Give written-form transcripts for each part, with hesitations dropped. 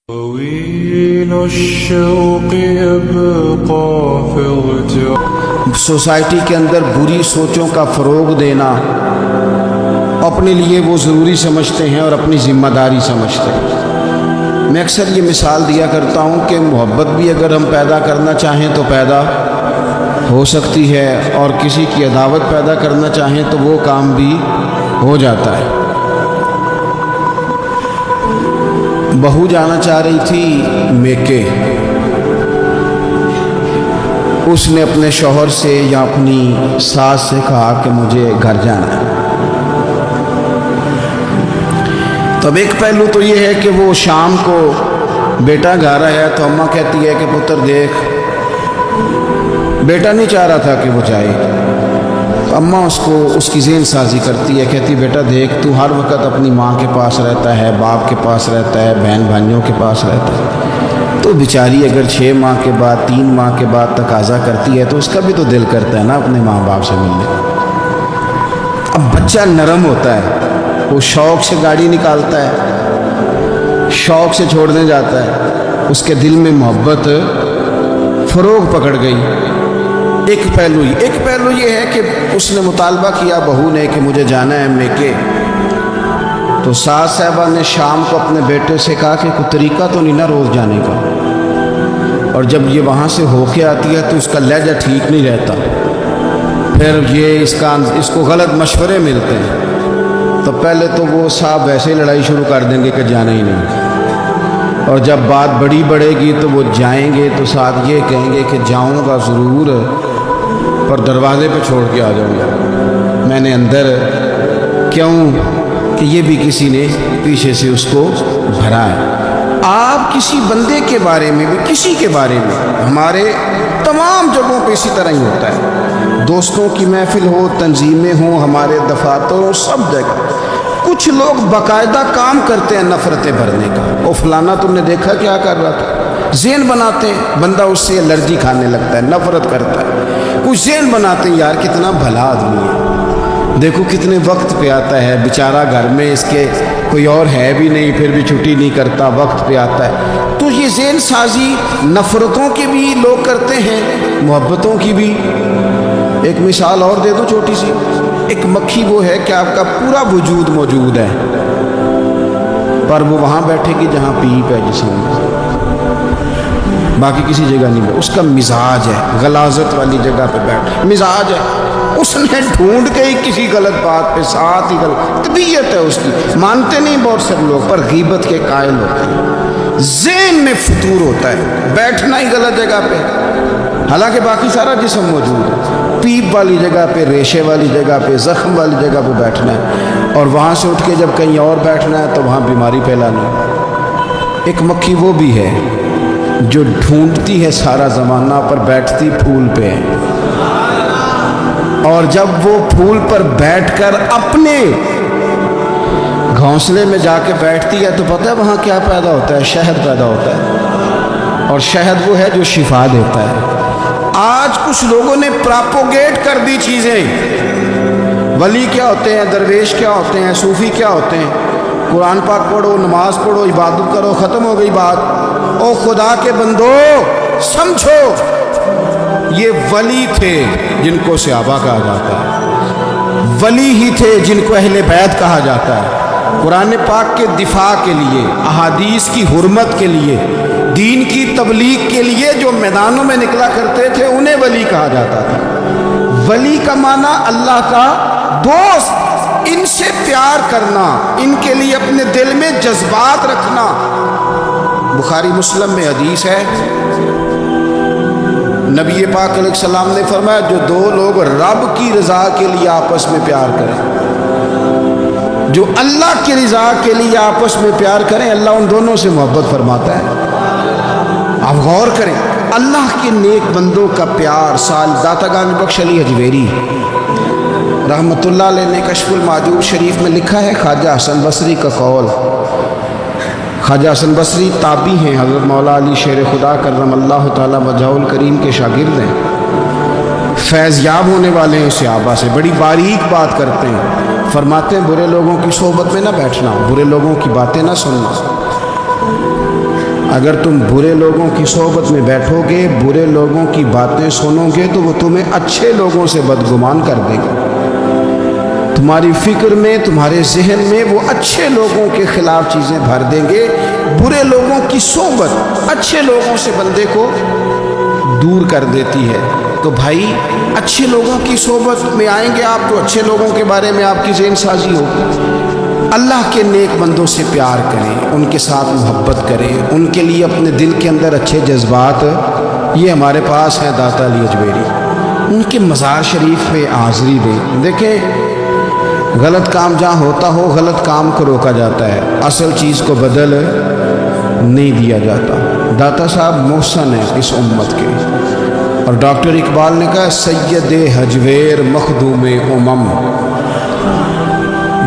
طويل الشوق يبقى في اغتراب سوسائٹی کے اندر بری سوچوں کا فروغ دینا اپنے لیے وہ ضروری سمجھتے ہیں اور اپنی ذمہ داری سمجھتے ہیں۔ میں اکثر یہ مثال دیا کرتا ہوں کہ محبت بھی اگر ہم پیدا کرنا چاہیں تو پیدا ہو سکتی ہے، اور کسی کی عداوت پیدا کرنا چاہیں تو وہ کام بھی ہو جاتا ہے۔ بہو جانا چاہ رہی تھی میکے، اس نے اپنے شوہر سے یا اپنی ساس سے کہا کہ مجھے گھر جانا ہے۔ تب ایک پہلو تو یہ ہے کہ وہ شام کو بیٹا گھر آیا تو اماں کہتی ہے کہ پتر دیکھ، بیٹا نہیں چاہ رہا تھا کہ وہ جائے، تو اماں اس کو اس کی ذہن سازی کرتی ہے، کہتی بیٹا دیکھ تو ہر وقت اپنی ماں کے پاس رہتا ہے، باپ کے پاس رہتا ہے، بہن بھائیوں کے پاس رہتا ہے، تو بیچاری اگر 6 ماہ کے بعد 3 ماہ کے بعد تقاضا کرتی ہے تو اس کا بھی تو دل کرتا ہے نا اپنے ماں باپ سے ملنے۔ اب بچہ نرم ہوتا ہے، وہ شوق سے گاڑی نکالتا ہے، شوق سے چھوڑنے جاتا ہے، اس کے دل میں محبت فروغ پکڑ گئی۔ ایک پہلو یہ ہے کہ اس نے مطالبہ کیا بہو نے کہ مجھے جانا ہے میکے، تو ساس صاحبہ نے شام کو اپنے بیٹے سے کہا کہ کوئی طریقہ تو نہیں نا روز جانے کا، اور جب یہ وہاں سے ہو کے آتی ہے تو اس کا لہجہ ٹھیک نہیں رہتا، پھر یہ اس کو غلط مشورے ملتے ہیں، تو پہلے تو وہ صاحب ویسے ہی لڑائی شروع کر دیں گے کہ جانا ہی نہیں، اور جب بات بڑی بڑھے گی تو وہ جائیں گے تو ساتھ یہ کہیں گے کہ جاؤں گا ضرور پر دروازے پہ چھوڑ کے آ جاؤں گا، میں نے اندر کیوں کہ یہ بھی کسی نے پیچھے سے اس کو بھرا ہے۔ آپ کسی بندے کے بارے میں بھی، کسی کے بارے میں، ہمارے تمام جگہوں پہ اسی طرح ہی ہوتا ہے، دوستوں کی محفل ہو، تنظیمیں ہوں، ہمارے دفاتر ہوں، سب جگہ کچھ لوگ باقاعدہ کام کرتے ہیں نفرتیں بھرنے کا۔ او فلانا تم نے دیکھا کیا کر رہا تھا، ذہن بناتے ہیں، بندہ اس سے الرجی کھانے لگتا ہے، نفرت کرتا ہے، کچھ ذہن بناتے ہیں یار کتنا بھلا آدمی ہے، دیکھو کتنے وقت پہ آتا ہے بیچارہ، گھر میں اس کے کوئی اور ہے بھی نہیں پھر بھی چھٹی نہیں کرتا، وقت پہ آتا ہے۔ تو یہ ذہن سازی نفرتوں کی بھی لوگ کرتے ہیں، محبتوں کی بھی۔ ایک مثال اور دے دو چھوٹی سی، ایک مکھی وہ ہے کہ آپ کا پورا وجود موجود ہے پر وہ وہاں بیٹھے گی جہاں پیپ ہے جسم میں، باقی کسی جگہ نہیں بیٹھے، اس کا مزاج ہے غلاظت والی جگہ پہ بیٹھ، مزاج ہے، اس نے ڈھونڈ کے ہی کسی غلط بات پہ ساتھ ہی غلط، طبیعت ہے اس کی، مانتے نہیں بہت سے لوگ پر غیبت کے قائل ہوتے ہیں، ذہن میں فطور ہوتا ہے، بیٹھنا ہی غلط جگہ پہ، حالانکہ باقی سارا جسم موجود ہے، پیپ والی جگہ پہ، ریشے والی جگہ پہ، زخم والی جگہ پہ بیٹھنا ہے، اور وہاں سے اٹھ کے جب کہیں اور بیٹھنا ہے تو وہاں بیماری پھیلانا ہے۔ ایک مکھی وہ بھی ہے جو ڈھونڈتی ہے سارا زمانہ پر بیٹھتی پھول پہ ہے، اور جب وہ پھول پر بیٹھ کر اپنے گھونسلے میں جا کے بیٹھتی ہے تو پتہ ہے وہاں کیا پیدا ہوتا ہے، شہد پیدا ہوتا ہے، اور شہد وہ ہے جو شفا دیتا ہے۔ آج کچھ لوگوں نے پراپوگیٹ کر دی چیزیں، ولی کیا ہوتے ہیں، درویش کیا ہوتے ہیں، صوفی کیا ہوتے ہیں، قرآن پاک پڑھو، نماز پڑھو، عبادت کرو، ختم ہو گئی بات۔ او خدا کے بندو سمجھو، یہ ولی تھے جن کو صحابہ کہا جاتا ہے، ولی ہی تھے جن کو اہل بیت کہا جاتا ہے، قرآن پاک کے دفاع کے لیے، احادیث کی حرمت کے لیے، دین کی تبلیغ کے لیے جو میدانوں میں نکلا کرتے تھے انہیں ولی کہا جاتا تھا۔ ولی کا معنی اللہ کا دوست، ان سے پیار کرنا، ان کے لیے اپنے دل میں جذبات رکھنا۔ بخاری مسلم میں حدیث ہے، نبی پاک علیہ السلام نے فرمایا جو 2 لوگ رب کی رضا کے لیے آپس میں پیار کریں، جو اللہ کی رضا کے لیے آپس میں پیار کریں، اللہ ان دونوں سے محبت فرماتا ہے۔ آپ غور کریں، اللہ کے نیک بندوں کا پیار۔ سال داتا گانج بخش علی حجویری رحمۃ اللہ علیہ نے کشف المعجوب شریف میں لکھا ہے، خواجہ حسن بصری کا قول، خواجہ حسن بصری تابعی ہیں، حضرت مولا علی شیر خدا کرم اللہ تعالی وجہہ الکریم کے شاگرد ہیں، فیض یاب ہونے والے ہیں صحابہ سے، بڑی باریک بات کرتے ہیں، فرماتے ہیں برے لوگوں کی صحبت میں نہ بیٹھنا، برے لوگوں کی باتیں نہ سننا، اگر تم برے لوگوں کی صحبت میں بیٹھو گے، برے لوگوں کی باتیں سنو گے تو وہ تمہیں اچھے لوگوں سے بدگمان کر دے گا۔ تمہاری فکر میں، تمہارے ذہن میں وہ اچھے لوگوں کے خلاف چیزیں بھر دیں گے۔ برے لوگوں کی صحبت اچھے لوگوں سے بندے کو دور کر دیتی ہے۔ تو بھائی اچھے لوگوں کی صحبت میں آئیں گے آپ تو اچھے لوگوں کے بارے میں آپ کی ذہن سازی ہوگی۔ اللہ کے نیک بندوں سے پیار کریں، ان کے ساتھ محبت کریں، ان کے لیے اپنے دل کے اندر اچھے جذبات، یہ ہمارے پاس ہیں داتا علی اجمیری، ان کے مزار شریف پہ حاضری دیں۔ دیکھیں غلط کام جہاں ہوتا ہو، غلط کام کو روکا جاتا ہے، اصل چیز کو بدل نہیں دیا جاتا۔ داتا صاحب محسن ہیں اس امت کے، اور ڈاکٹر اقبال نے کہا سید حجویر مخدوم امم۔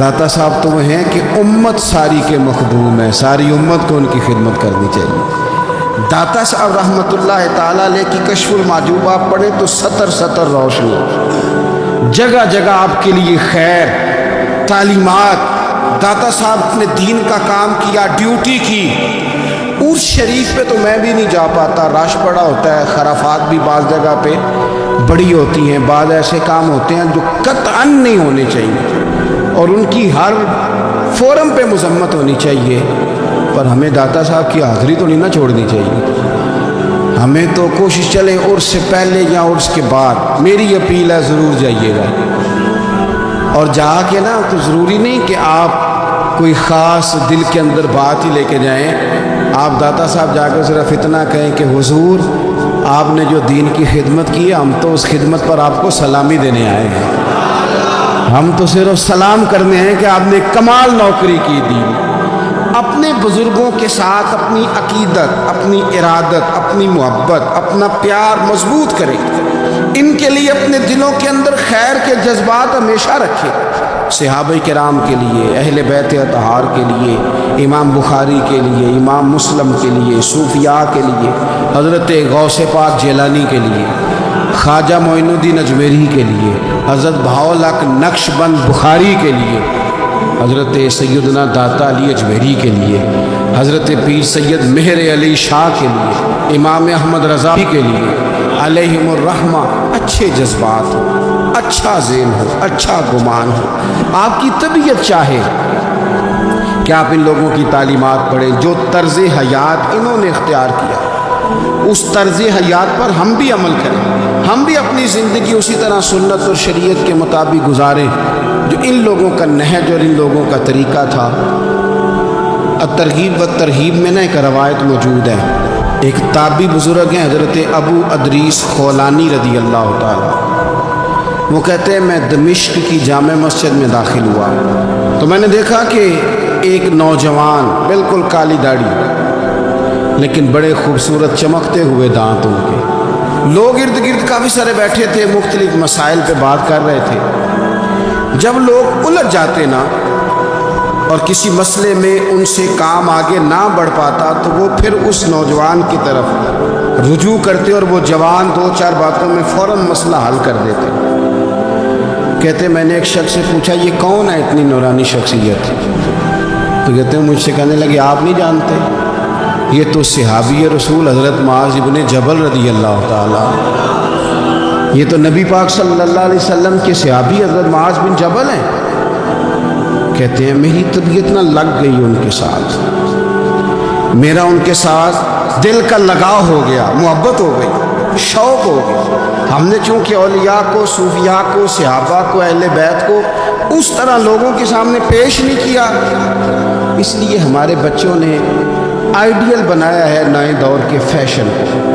داتا صاحب تو وہ ہیں کہ امت ساری کے مخدوم ہے، ساری امت کو ان کی خدمت کرنی چاہیے۔ داتا صاحب رحمۃ اللہ تعالی علیہ کی کشف المحجوب آپ پڑھیں تو سطر سطر روشنی، جگہ جگہ آپ کے لیے خیر، تعلیمات۔ داتا صاحب نے دین کا کام کیا، ڈیوٹی کی۔ عرس شریف پہ تو میں بھی نہیں جا پاتا، رش بڑا ہوتا ہے، خرافات بھی بعض جگہ پہ بڑی ہوتی ہیں، بعض ایسے کام ہوتے ہیں جو قطعاً نہیں ہونے چاہیے اور ان کی ہر فورم پہ مذمت ہونی چاہیے، پر ہمیں داتا صاحب کی حاضری تو نہیں نہ چھوڑنی چاہیے۔ ہمیں تو کوشش چلیں عرس سے پہلے یا عرس کے بعد، میری اپیل ہے ضرور جائیے گا، اور جا کے نا تو ضروری نہیں کہ آپ کوئی خاص دل کے اندر بات ہی لے کے جائیں۔ آپ داتا صاحب جا کر صرف اتنا کہیں کہ حضور آپ نے جو دین کی خدمت کی ہے، ہم تو اس خدمت پر آپ کو سلامی دینے آئے ہیں، ہم تو صرف سلام کرنے ہیں کہ آپ نے کمال نوکری کی دی۔ اپنے بزرگوں کے ساتھ اپنی عقیدت، اپنی ارادت، اپنی محبت، اپنا پیار مضبوط کریں، ان کے لیے اپنے دلوں کے اندر خیر کے جذبات ہمیشہ رکھیں۔ صحابہ کرام کے لیے، اہل بیت اطہار کے لیے، امام بخاری کے لیے، امام مسلم کے لیے، صوفیاء کے لیے، حضرت غوث پاک جیلانی کے لیے، خواجہ معین الدین اجمیری کے لیے، حضرت بہاؤالحق نقش بند بخاری کے لیے، حضرت سیدنا داتا علی اجمیری کے لیے، حضرت پیر سید مہر علی شاہ کے لیے، امام احمد رضا کے لیے علیہم الرحمہ اچھے جذبات ہو، اچھا ذہن ہو، اچھا گمان ہو۔ آپ کی طبیعت چاہے کہ آپ ان لوگوں کی تعلیمات پڑھیں، جو طرز حیات انہوں نے اختیار کیا، اس طرز حیات پر ہم بھی عمل کریں، ہم بھی اپنی زندگی اسی طرح سنت اور شریعت کے مطابق گزاریں جو ان لوگوں کا نہج اور ان لوگوں کا طریقہ تھا۔ الترغیب و ترہیب میں نا ایک روایت موجود ہے، ایک تابعی بزرگ ہیں حضرت ابو ادریس خولانی رضی اللہ تعالیٰ، وہ کہتے ہیں میں دمشق کی جامع مسجد میں داخل ہوا تو میں نے دیکھا کہ ایک نوجوان، بالکل کالی داڑھی لیکن بڑے خوبصورت چمکتے ہوئے دانت ان کے، لوگ ارد گرد کافی سارے بیٹھے تھے، مختلف مسائل پہ بات کر رہے تھے۔ جب لوگ الجھ جاتے نا اور کسی مسئلے میں ان سے کام آگے نہ بڑھ پاتا تو وہ پھر اس نوجوان کی طرف رجوع کرتے اور وہ جوان دو چار باتوں میں فوراً مسئلہ حل کر دیتے۔ کہتے میں نے ایک شخص سے پوچھا یہ کون ہے اتنی نورانی شخصیت؟ تو کہتے ہیں مجھ سے کہنے لگے آپ نہیں جانتے، یہ تو صحابی رسول حضرت معاذ ابن جبل رضی اللہ تعالیٰ، یہ تو نبی پاک صلی اللہ علیہ وسلم کے صحابی حضرت معاذ بن جبل ہیں۔ کہتے ہیں میری طبیعت نہ لگ گئی ان کے ساتھ، میرا ان کے ساتھ دل کا لگاؤ ہو گیا، محبت ہو گئی، شوق ہو گیا۔ ہم نے چونکہ اولیاء کو، صوفیاء کو، صحابہ کو، اہل بیت کو اس طرح لوگوں کے سامنے پیش نہیں کیا، اس لیے ہمارے بچوں نے آئیڈیل بنایا ہے نئے دور کے فیشن کو۔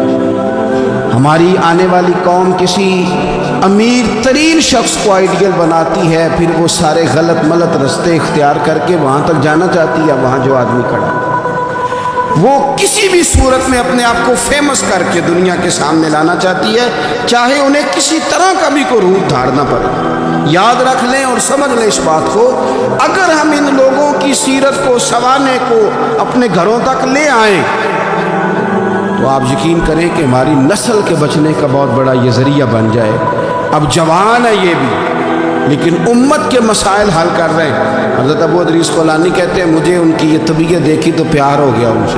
ہماری آنے والی قوم کسی امیر ترین شخص کو آئیڈیل بناتی ہے، پھر وہ سارے غلط ملت رستے اختیار کر کے وہاں تک جانا چاہتی ہے، وہاں جو آدمی کھڑا وہ کسی بھی صورت میں اپنے آپ کو فیمس کر کے دنیا کے سامنے لانا چاہتی ہے، چاہے انہیں کسی طرح کا بھی کوئی روپ دھارنا پڑے۔ یاد رکھ لیں اور سمجھ لیں اس بات کو، اگر ہم ان لوگوں کی سیرت کو، سوانے کو اپنے گھروں تک لے آئیں تو آپ یقین کریں کہ ہماری نسل کے بچنے کا بہت بڑا یہ ذریعہ بن جائے۔ اب جوان ہے یہ بھی، لیکن امت کے مسائل حل کر رہے ہیں۔ حضرت ابو ادریس خولانی کہتے ہیں مجھے ان کی یہ طبیعت دیکھی تو پیار ہو گیا ان سے،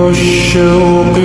الشوق